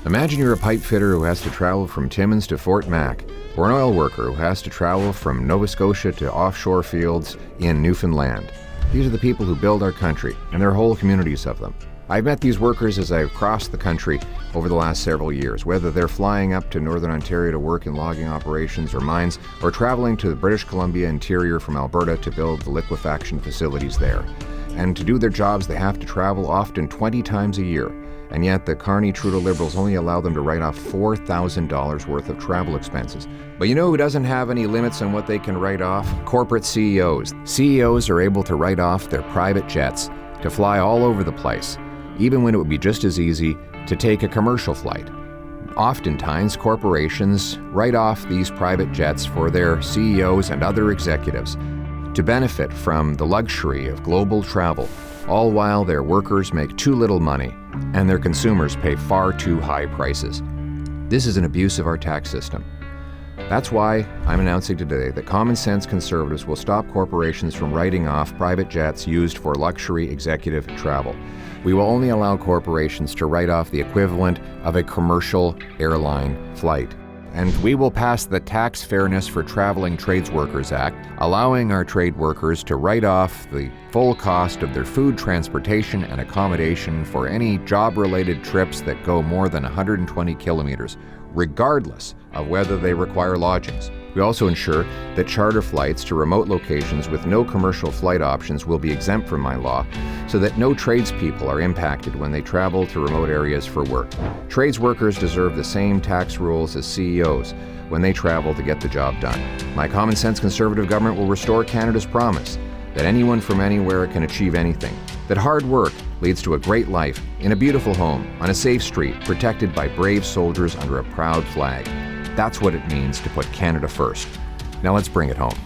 Imagine you're a pipe fitter who has to travel from Timmins to Fort Mac, or an oil worker who has to travel from Nova Scotia to offshore fields in Newfoundland. These are the people who build our country, and there are whole communities of them. I've met these workers as I've crossed the country over the last several years, whether they're flying up to Northern Ontario to work in logging operations or mines, or traveling to the British Columbia interior from Alberta to build the liquefaction facilities there. And to do their jobs, they have to travel often 20 times a year. And yet the Carney-Trudeau Liberals only allow them to write off $4,000 worth of travel expenses. But you know who doesn't have any limits on what they can write off? Corporate CEOs. CEOs are able to write off their private jets to fly all over the place, even when it would be just as easy to take a commercial flight. Oftentimes, corporations write off these private jets for their CEOs and other executives to benefit from the luxury of global travel, all while their workers make too little money and their consumers pay far too high prices. This is an abuse of our tax system. That's why I'm announcing today that Common Sense Conservatives will stop corporations from writing off private jets used for luxury executive travel. We will only allow corporations to write off the equivalent of a commercial airline flight. And we will pass the Tax Fairness for Traveling Trades Workers Act, allowing our trade workers to write off the full cost of their food, transportation, and accommodation for any job-related trips that go more than 120 kilometers, regardless of whether they require lodgings. We also ensure that charter flights to remote locations with no commercial flight options will be exempt from my law, so that no tradespeople are impacted when they travel to remote areas for work. Trades workers deserve the same tax rules as CEOs when they travel to get the job done. My Common Sense Conservative government will restore Canada's promise that anyone from anywhere can achieve anything, that hard work leads to a great life in a beautiful home, on a safe street, protected by brave soldiers under a proud flag. That's what it means to put Canada first. Now let's bring it home.